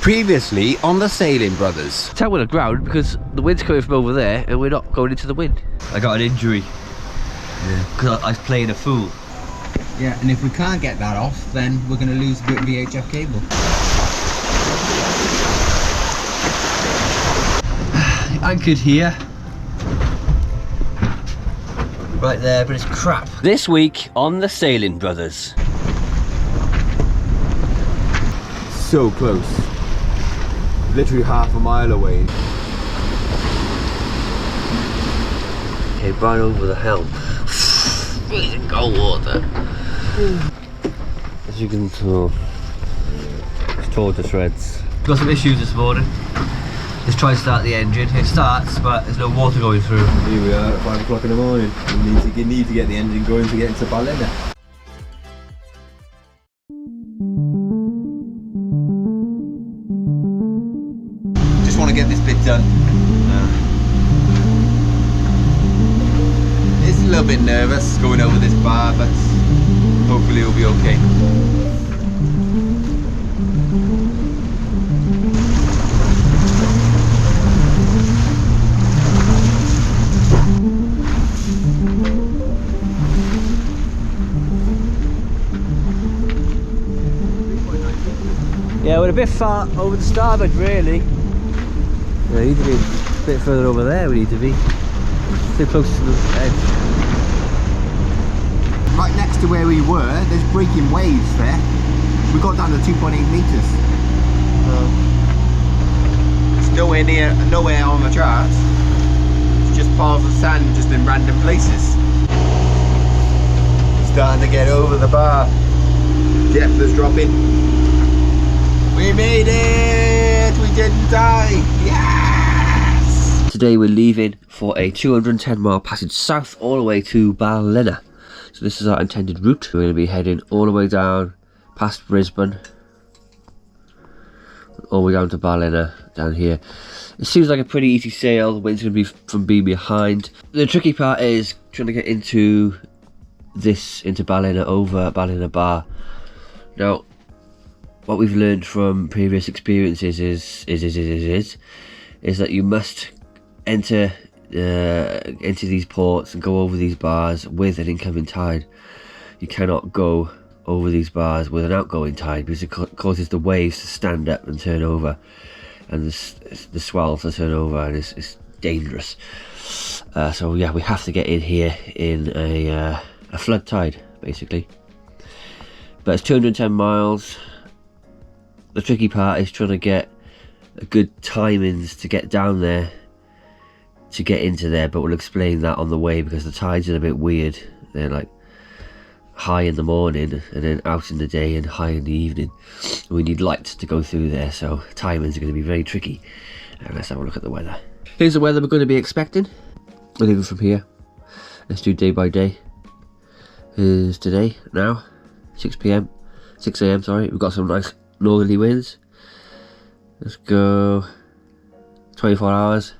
Previously on the Sailing Brothers. Tell we're aground because the wind's coming from over there and we're not going into the wind. I got an injury. Yeah. Because I was playing a fool. Yeah, and if we can't get that off, then we're going to lose the VHF cable. Anchored here. Right there, but it's crap. This week on the Sailing Brothers. So close. Literally half a mile away. Okay, right over the helm. Freezing cold water. As you can tell, it's torn to shreds. Got some issues this morning. Let's try and start the engine. It starts, but there's no water going through. Here we are at 5 o'clock in the morning. We need to get the engine going to get into Ballina. Just want to get this bit done. It's a little bit nervous going over this bar, but hopefully it'll be okay. Yeah, we're a bit far over the starboard, really. Yeah, we need to be a bit further over there. We need to be too close to the edge. Right next to where we were, there's breaking waves there. We got down to 2.8 meters. It's nowhere on the charts. It's just piles of sand just in random places. Starting to get over the bar. Depth is dropping. We made it! We didn't die! Yes! Today we're leaving for a 210 mile passage south all the way to Ballina. So this is our intended route. We're going to be heading all the way down past Brisbane, all the way down to Ballina, down here. It seems like a pretty easy sail. The wind's going to be from being behind. The tricky part is trying to get into Ballina over Ballina Bar. Now, what we've learned from previous experiences is that you must enter into these ports and go over these bars with an incoming tide. You cannot go over these bars with an outgoing tide because it causes the waves to stand up and turn over, and the swells to turn over, and it's dangerous. So yeah, we have to get in here in a flood tide, basically. But it's 210 miles. The tricky part is trying to get a good timings to get down there, to get into there, but we'll explain that on the way because the tides are a bit weird. They're like high in the morning and then out in the day and high in the evening. We need lights to go through there, so timings are going to be very tricky. And let's have a look at the weather. Here's the weather we're going to be expecting. We're leaving from here. Let's do day by day. Here's today, now, 6 a.m, sorry. We've got some nice northerly winds. Let's go 24 hours.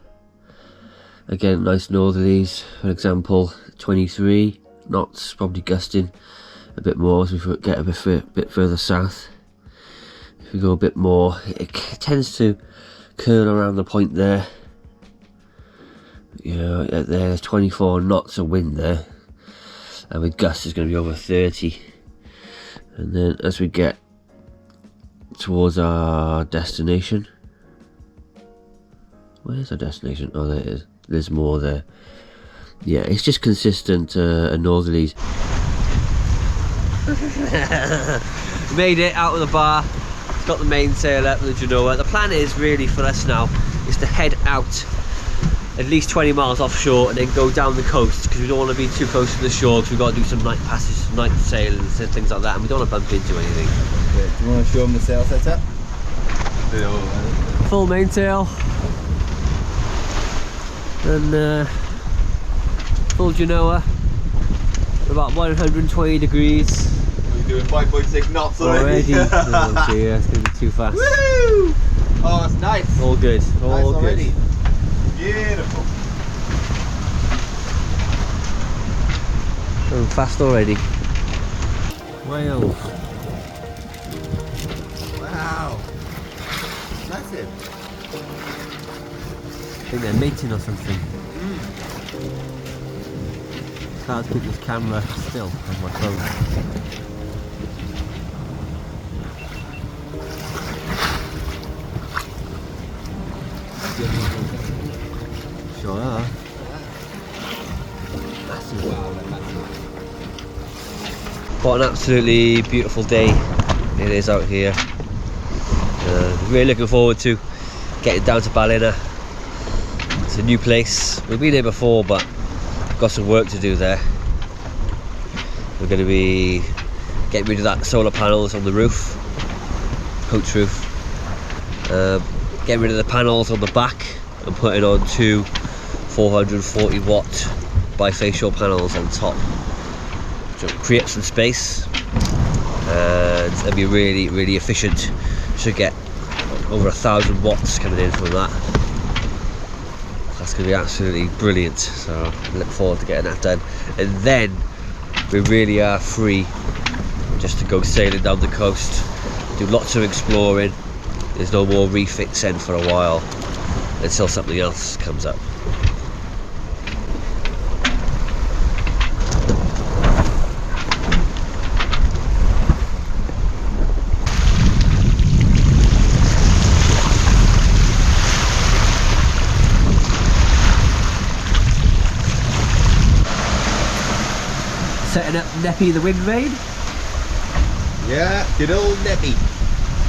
Again, nice northerlies. For example, 23 knots, probably gusting a bit more as we get a bit further south. If we go a bit more, it tends to curl around the point there. Yeah, there's 24 knots of wind there, and with gusts is going to be over 30. And then as we get towards our destination, where's our destination? Oh, there it is. There's more there. Yeah, it's just consistent northerlies. Made it out of the bar. It's got the mainsail up with the Genoa. The plan is really for us now is to head out at least 20 miles offshore and then go down the coast, because we don't want to be too close to the shore, because we've got to do some night passages, night sailing and things like that, and we don't want to bump into anything. Yeah, do you want to show them the sail setup? Full mainsail and full Genoa, about 120 degrees. We're doing 5.6 knots already. Oh dear, it's going to be too fast. Woo! Oh, it's nice. All good, all nice already. good. Beautiful. Going fast already. Wales. Wow. massive. I think they're mating or something. Can't keep this camera still on my phone. Sure are. Massive. What an absolutely beautiful day it is out here. Really looking forward to getting down to Ballina. It's a new place. We've been here before, but got some work to do there. We're going to be getting rid of that solar panels on the roof, coach roof. Getting rid of the panels on the back and putting on two 440 watt bifacial panels on top. So create some space and it'll be really, really efficient. Should get over 1,000 watts coming in from that. That's going to be absolutely brilliant, so I look forward to getting that done. And then we really are free just to go sailing down the coast, do lots of exploring. There's no more refits in for a while until something else comes up. Setting up Neppy the wind vane. Yeah, good old Neppy.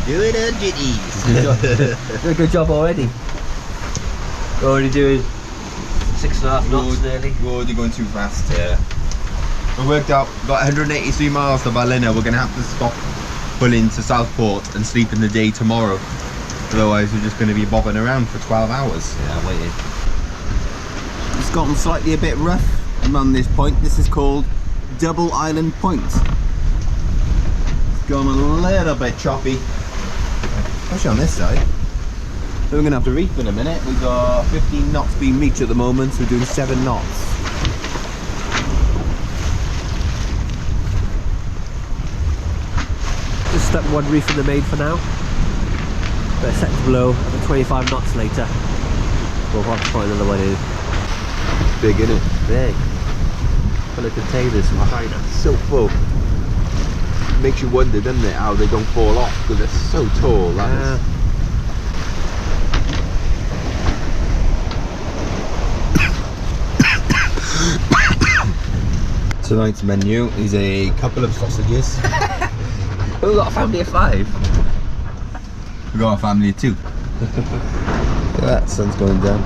Doing her jitties. Doing a good job already. We're already doing 6.5 knots nearly. We're already going too fast. Yeah. We worked out, got 183 miles to Ballina. We're going to have to stop, pull into Southport and sleep in the day tomorrow. Otherwise we're just going to be bobbing around for 12 hours. Yeah, waiting. It's gotten slightly a bit rough around this point. This is called Double Island Point. It's gone a little bit choppy. Especially on this side. So we're going to have to reef in a minute. We've got 15 knots being reached at the moment, so we're doing 7 knots. Just stuck one reef in the main for now. But set to blow at 25 knots later. We'll have to find another one in. Big, isn't it? Big. Full of containers from China. So full. Makes you wonder, doesn't it, how they don't fall off because they're so tall. Yeah. Tonight's menu is a couple of sausages. We've got a family of 5. We've got a family of 2. Look at that, sun's going down.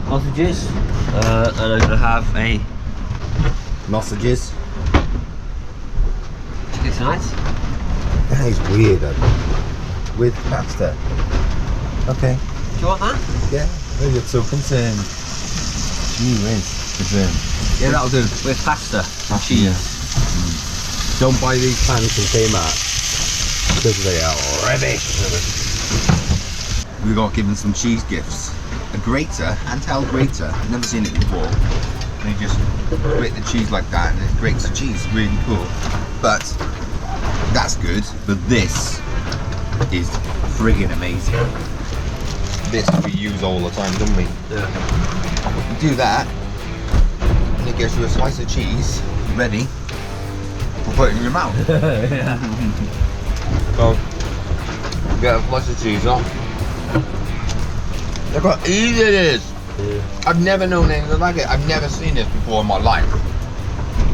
Sausages. And I'm going to have a Sausages. chicken tonight. That is weird, with pasta. Okay. Do you want that? Yeah. Oh, you're so concerned. Gee whiz. Concerned. Yeah, that'll do. With pasta and cheese. Yeah. Don't buy these pans from Kmart because they are rubbish. We got given some cheese gifts. A grater, handheld grater. I've never seen it before. And you just grate the cheese like that and it grates the cheese. Really cool. But that's good. But this is friggin' amazing. This we use all the time, don't we? Yeah. You do that, and it gives you a slice of cheese ready for putting in your mouth. Yeah. So, get a slice of cheese off. Look how easy it is. Yeah. I've never known anything like it. I've never seen this before in my life.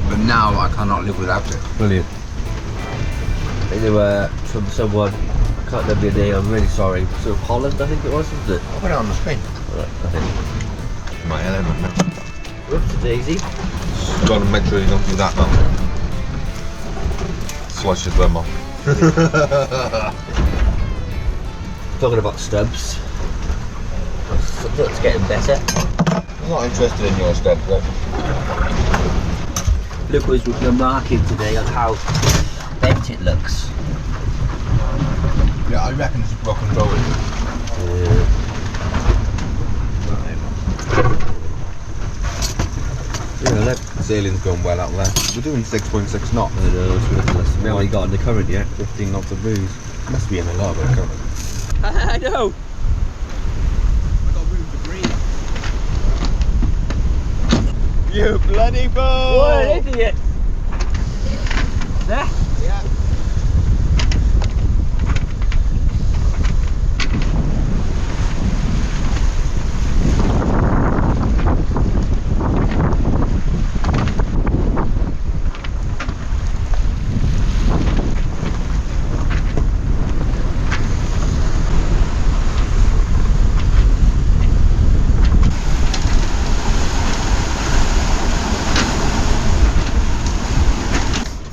But now I cannot live without it. Brilliant. I think they were from someone, I can't remember the name, I'm really sorry. Sort of Holland, I think it was, wasn't it? I'll put it on the screen. Right, I think. My element now. Whoops, Daisy. Gotta make sure you don't do that now. Slice your thumb off. Talking about stubs. It's getting better. I'm not interested in your stuff, though. Luke was remarking today on how bent it looks. Yeah, I reckon it's rock and roll. Yeah, that Sailing's going well out there. We're doing 6.6 knots. I know, it's ridiculous. We haven't got in the current yet. 15 knots of booze. Must be in a lot of current. I know. I got room to breathe. You bloody fool! What an idiot! There. Yeah.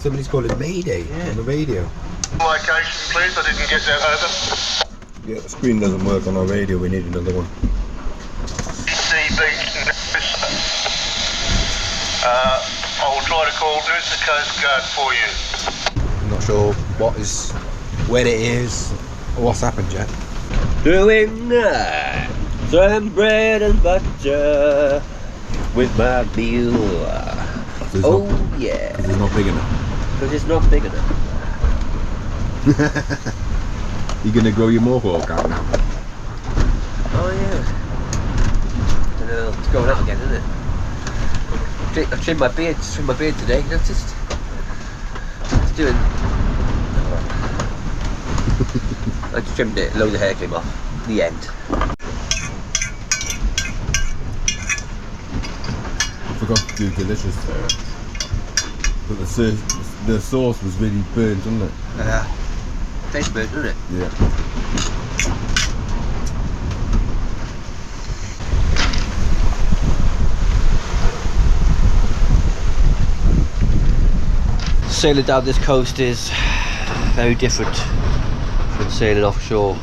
Somebody's calling Mayday on the radio. Location, please. I didn't get that over. Yeah, the screen doesn't work on our radio. We need another one. CB. I will try to call Noosa Coast Guard for you. I'm not sure when it is, or what's happened yet. Doing some bread and butter with my meal. Oh yeah. Because it's not big enough. Because it's not big enough. You're going to grow your mohawk out now. Oh yeah. I know, it's going up again, isn't it? I trimmed my beard today, you noticed? It's doing... I just trimmed it, loads of hair came off. The end. I forgot to do delicious there. But the sauce was really burnt, wasn't it? Tastes burnt, doesn't it? Yeah. Sailing down this coast is very different from sailing offshore.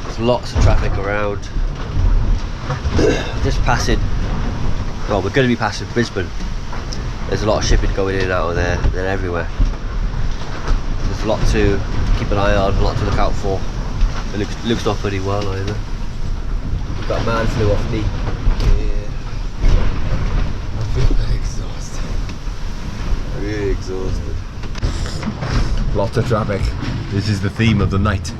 There's lots of traffic around. Just passing, well, we're going to be passing Brisbane. There's a lot of shipping going in and out of there. They're everywhere. There's a lot to keep an eye on, a lot to look out for. It looks not pretty well either. We've got a man flew off me. Yeah. I feel exhausted. Really exhausted. Lots of traffic. This is the theme of the night.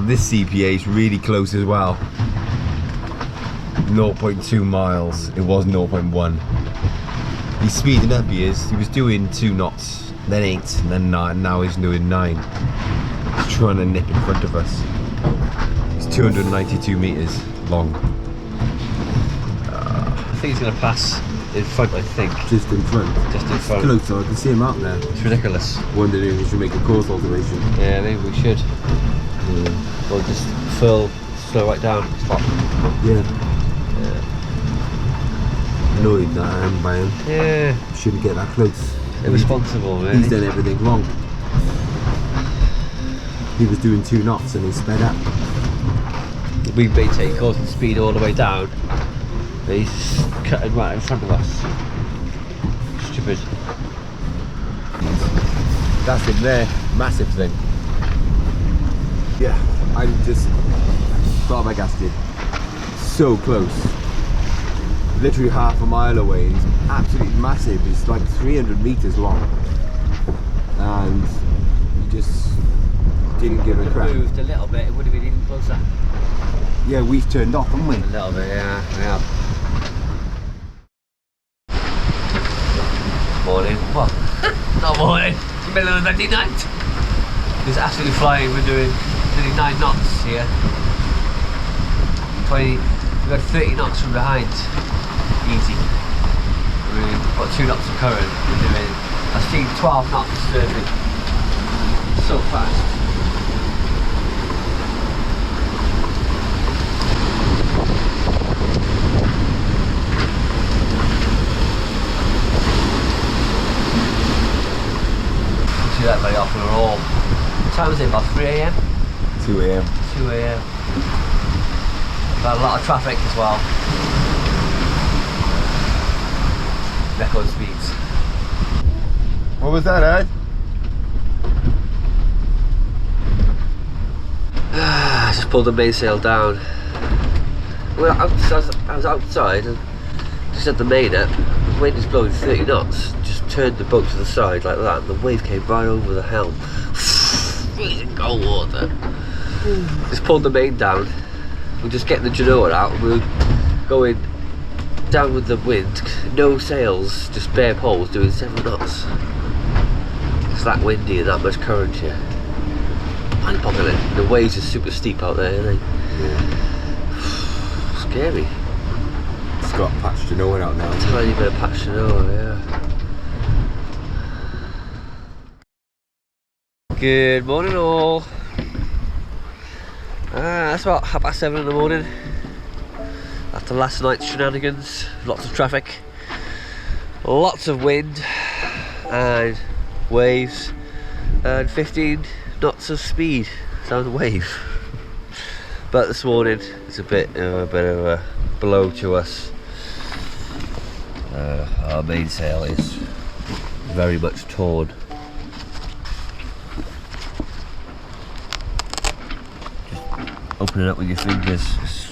This CPA is really close as well. 0.2 miles. It was 0.1. He's speeding up, he is. He was doing 2 knots, then 8, and then 9. Now he's doing 9. He's trying to nip in front of us. He's 292 meters long. I think he's going to pass in front, I think. Just in front. Just in front. Close, so I can see him out there. It's ridiculous. Wondering if we should make a course alteration. Yeah, maybe we should. Or just slow right down. Stop. Yeah. Annoyed that I am by him. Yeah. Shouldn't get that close. Irresponsible, really. He's done everything wrong. He was doing 2 knots and he sped up. We maintain course and speed all the way down. But he's cutting right in front of us. Stupid. That's it there. Massive thing. Yeah, I'm just flabbergasted. So close. Literally half a mile away. It's absolutely massive. It's like 300 meters long. And he just didn't give a crap. If we moved a little bit, it would have been even closer. Yeah, we've turned off, haven't we? A little bit, yeah, we have. Morning. What? Not morning. It's the middle of the bloody night. It's absolutely flying. We're doing nearly 9 knots here. 20. We've got 30 knots from behind. Easy. We've got 2 knots of current. We're doing. I've seen 12 knots surfing. So fast. Do that very often at all. What time is it? About 3 AM? 2 AM. 2 AM. Got a lot of traffic as well. Record speeds. What was that, Ed? I just pulled the mainsail down. Well, I was outside and just at the main up. The wind is blowing 30 knots. Just turned the boat to the side like that, and the wave came right over the helm. freezing cold water. Just pulled the main down. We're just getting the genoa out. We're going down with the wind, no sails, just bare poles, doing 7 knots. It's that windy and that much current here. Mind-boggling. The waves are super steep out there, aren't they? Yeah. Scary. It's got patch genoa out now. Tiny bit of patch genoa, yeah. Good morning all. It's about 7:30 in the morning. After last night's shenanigans, lots of traffic, lots of wind and waves, and 15 knots of speed down the wave. But this morning it's a bit of a blow to us. Our mainsail is very much torn. Just open it up with your fingers. It's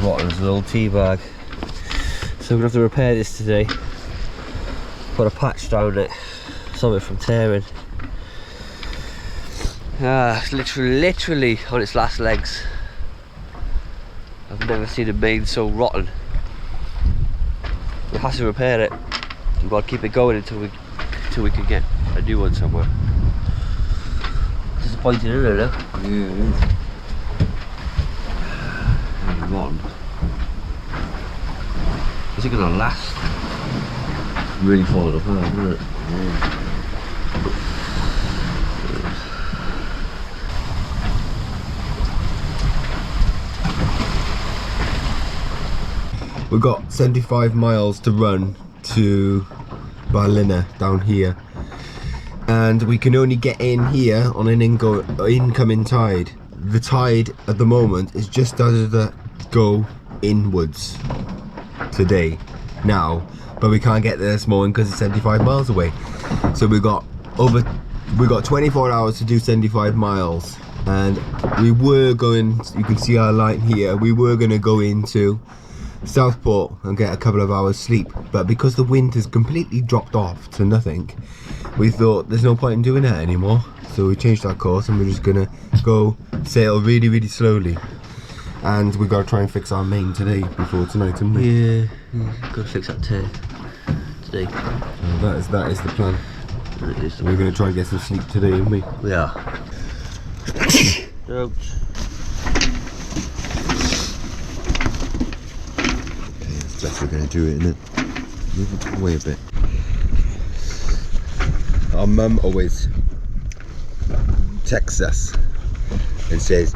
rotten as a little tea bag. So we're gonna have to repair this today. Put a patch down it, stop it from tearing. It's literally on its last legs. I've never seen a main so rotten. We have to repair it. We've got to keep it going until we can get a new one somewhere. Disappointing, isn't it? Though? Yeah, it is. Rotten. Is it gonna last? Really falling apart, isn't it? Yeah. We've got 75 miles to run to Ballina down here, and we can only get in here on an incoming tide. The tide at the moment is just started to go inwards today now, but we can't get there this morning because it's 75 miles away. So we got 24 hours to do 75 miles, and we were going, you can see our line here, we were going to go into Southport and get a couple of hours sleep, but because the wind has completely dropped off to nothing, we thought there's no point in doing that anymore. So we changed our course and we're just gonna go sail really slowly, and we gotta try and fix our main today before tonight, haven't we? Yeah, gotta fix that today. That is the plan. We're gonna try and get some sleep today, aren't we? We are. Ouch. That's what we're going to do it, isn't it? Move it away a bit. Our mum always texts us and says,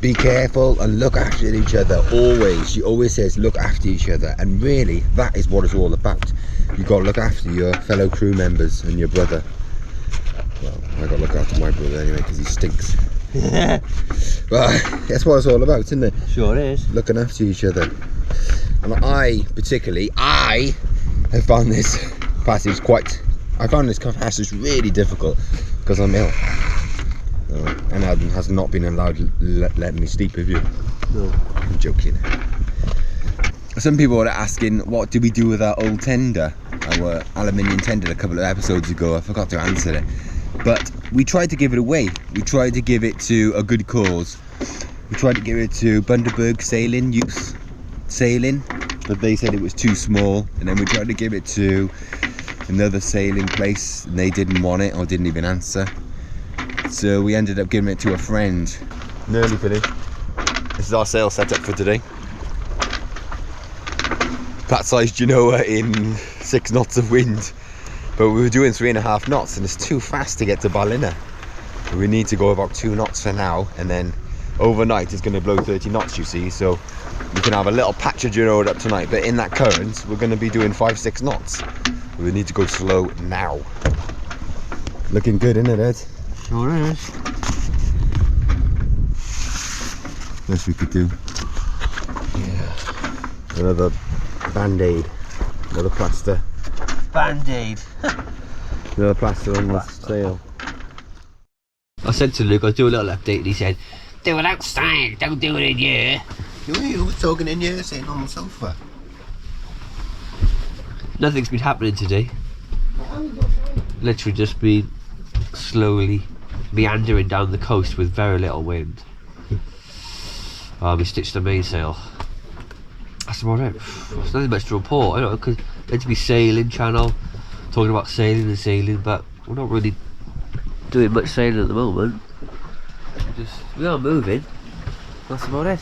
be careful and look after each other, always. She always says look after each other, and really that is what it's all about. You've got to look after your fellow crew members and your brother. Well, I got to look after my brother anyway because he stinks. But that's what it's all about, isn't it? Sure is. Looking after each other. And I have found this passage really difficult because I'm ill. And Adam has not been allowed to let me sleep with you. No. I'm joking. Some people are asking, what do we do with our old tender? Our aluminium tender a couple of episodes ago. I forgot to answer it. But we tried to give it away. We tried to give it to a good cause. We tried to give it to Bundaberg Sailing Youth Sailing, but they said it was too small. And then we tried to give it to another sailing place, and they didn't want it or didn't even answer. So we ended up giving it to a friend. Nearly finished. This is our sail setup for today. Flat-sized genoa in 6 knots of wind, but we were doing 3.5 knots, and it's too fast to get to Ballina. We need to go about 2 knots for now, and then overnight it's going to blow 30 knots, you see, so we can have a little patch of genoa up tonight, but in that current we're going to be doing 5-6 knots. We need to go slow now. Looking good, isn't it, Ed? Sure is. Best we could do. Yeah. Another band-aid, another plaster. Band-aid. Another plaster on the sail. I said to Luke, I'll do a little update, and he said, do it outside, don't do it in here. You were talking in here, sitting on the sofa. Nothing's been happening today. Literally just been slowly meandering down the coast with very little wind. We stitched the mainsail. That's about it. There's nothing much to report. I know, because meant to be sailing channel, talking about sailing and sailing, but we're not really doing much sailing at the moment. We are moving. That's about it.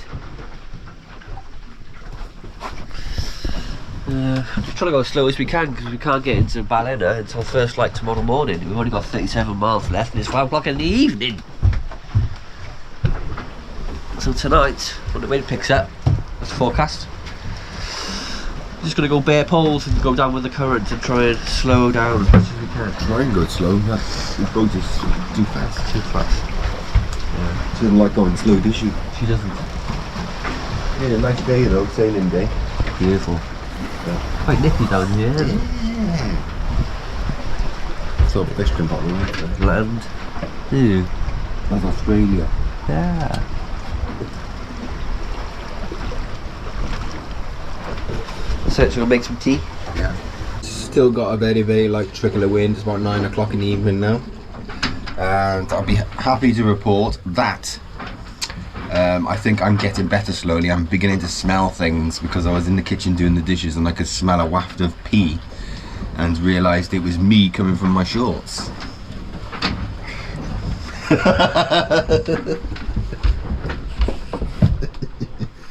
Just trying to go as slow as we can because we can't get into Ballina until first flight tomorrow morning. We've only got 37 miles left and it's 5 o'clock in the evening. So tonight, when the wind picks up, that's the forecast. Just gonna go bare poles and go down with the current and try and slow down as much as we can. Try and go slow. That boat is too fast. Too fast. Yeah. She doesn't like going slow, does she? She doesn't. Yeah, nice day though, sailing day. Beautiful. Yeah. Quite nippy down here, isn't it? Yeah. So fish can pop the Land. Ew. That's Australia. Yeah. So we'll make some tea. Yeah. Still got a very light trickle of wind. It's about 9 o'clock in the evening now. And I'll be happy to report that I think I'm getting better slowly. I'm beginning to smell things because I was in the kitchen doing the dishes and I could smell a waft of pee and realised it was me coming from my shorts.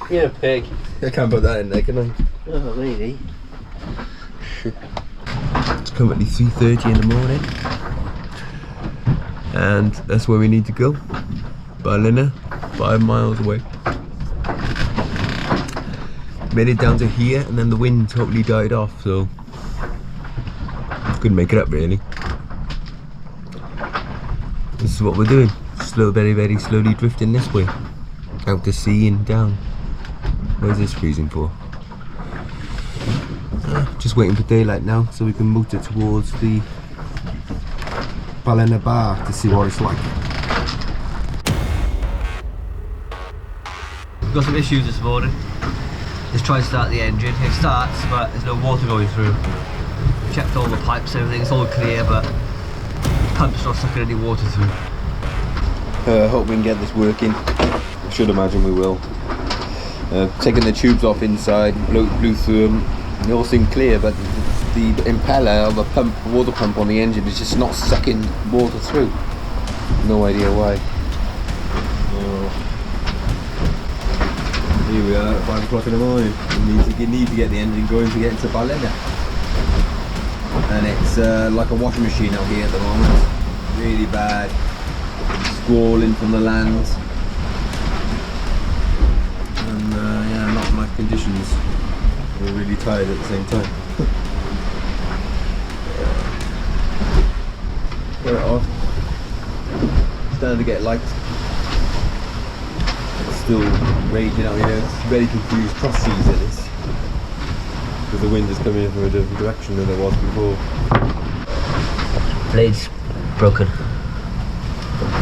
You're a pig. I can't put that in there, can I? Oh, maybe. It's currently 3:30 in the morning. And that's where we need to go. Ballina, 5 miles away. Made it down to here and then the wind totally died off, so couldn't make it up really. This is what we're doing. Slow, very slowly drifting this way. Out to sea and down. Where's this freezing for? Just waiting for daylight now so we can motor towards the Ballina bar to see what it's like. We've got some issues this morning. Let's try and start the engine. It starts, but there's no water going through. Checked all the pipes, everything's all clear, but the pump's not sucking any water through. Hope we can get this working. I should imagine we will. Taking the tubes off inside, blew through them. They all seem clear, but the impeller or the pump, water pump on the engine is just not sucking water through. No idea why. Here we are at 5 o'clock in the morning. We need to get the engine going to get into Ballina. And it's like a washing machine out here at the moment. Really bad. Squalling from the land. And yeah, not nice conditions. We're really tired at the same time. Got it off. Starting to get light. Still raging out here. It's very confused cross seas at this. Because the wind is coming in from a different direction than it was before. Blade's broken,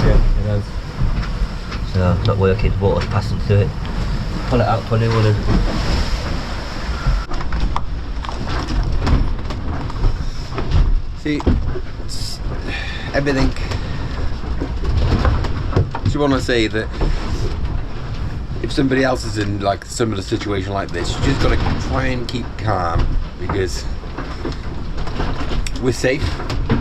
Yeah, it has. so not working. Water's passing through it. Pull it out, put a new one in. See, everything. Do you want to say that if somebody else is in like a similar situation like this, you just got to try and keep calm because we're safe.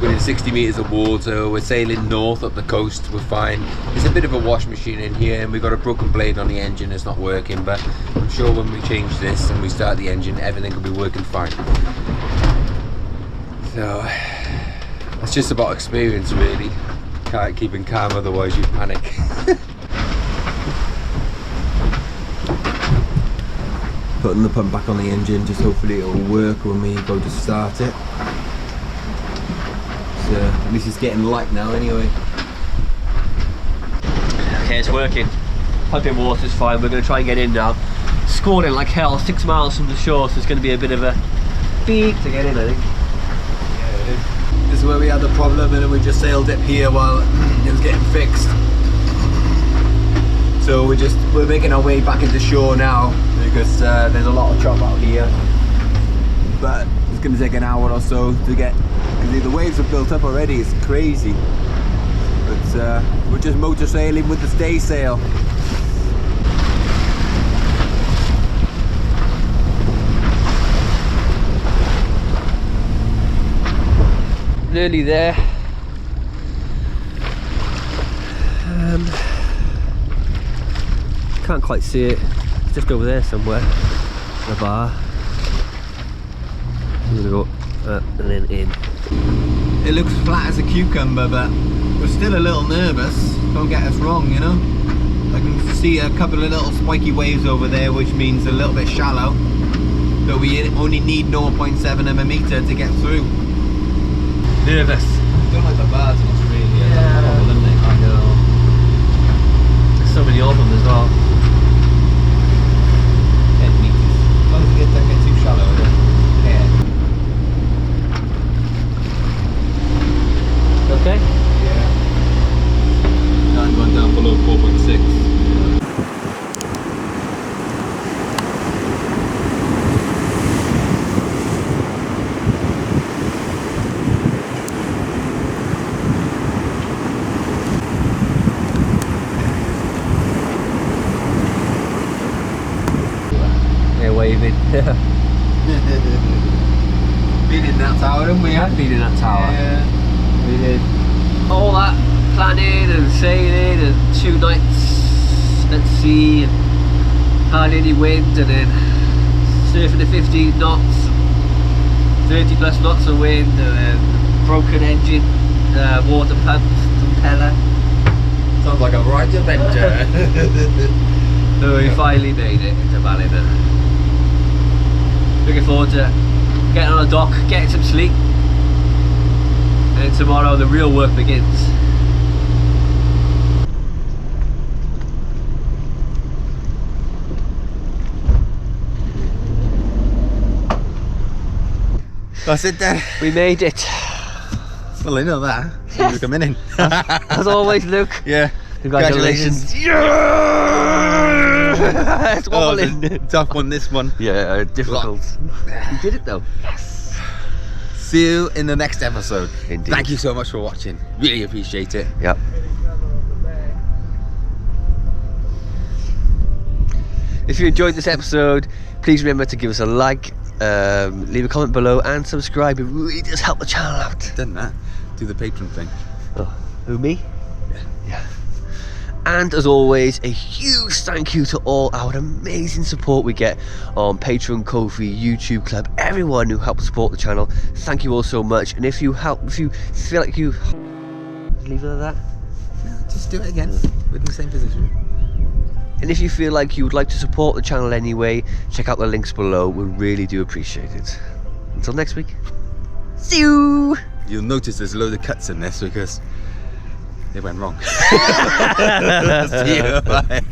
We're in 60 meters of water. We're sailing north up the coast. We're fine. There's a bit of a wash machine in here, and we've got a broken blade on the engine. It's not working, but I'm sure when we change this and we start the engine, everything will be working fine. So it's just about experience, really. Keeping calm, otherwise you panic. Putting the pump back on the engine, just hopefully it'll work when we go to start it. So at least it's getting light now anyway. Okay, it's working. Pumping water's fine. We're going to try and get in now. Squalling like hell, 6 miles from the shore, so it's going to be a bit of a beat to get in, I think. Yeah, it is. This is where we had the problem, and then we just sailed it here while it was getting fixed. So we're making our way back into shore now because there's a lot of chop out here. But it's going to take an hour or so to get, because the waves are built up already. It's crazy. we're just motor sailing with the stay sail. Nearly there. Can't quite see it. It's just over there somewhere. The bar. I'm gonna go up and then in. It looks flat as a cucumber, but we're still a little nervous. Don't get us wrong, you know. I can see a couple of little spiky waves over there, which means a little bit shallow. But we only need 0.7 of a meter to get through. Nervous. Don't like the birds in Australia. Yeah. Horrible, isn't it? I know. There's so many of them as well. 10 meters. As long as it don't get too shallow, I don't care. Okay. Yeah. Now I'm going down below 4.6. They're waving. Been in that tower, haven't we? We have been in that tower. Yeah. We did. All that planning and sailing and 2 nights at sea, and hardly any wind, and then surfing at 15 knots, 30 plus knots of wind, and then broken engine, water pump, propeller. Sounds like a right adventure. So we finally made it into Ballina. Looking forward to getting on a dock, getting some sleep, and tomorrow the real work begins. That's it then. We made it. Well, I know that. We're coming in. As always, Luke. Yeah. Congratulations. It's wobbling. Tough one, this one. Yeah, difficult. You did it though. See you in the next episode. Indeed. Thank you so much for watching. Really appreciate it. Yep. If you enjoyed this episode, please remember to give us a like, leave a comment below, and subscribe. It really does help the channel out. Done that. Do the Patron thing. Oh, who, me? Yeah. And as always, a huge thank you to all our amazing support we get on Patron, Ko-fi, YouTube Club, everyone who helps support the channel. Thank you all so much. And if you feel like you leave it at that. No, just do it again. We're in the same position. And if you feel like you would like to support the channel anyway, check out the links below. We really do appreciate it. Until next week. See you. You'll notice there's a load of cuts in this because it went wrong. See you. Bye.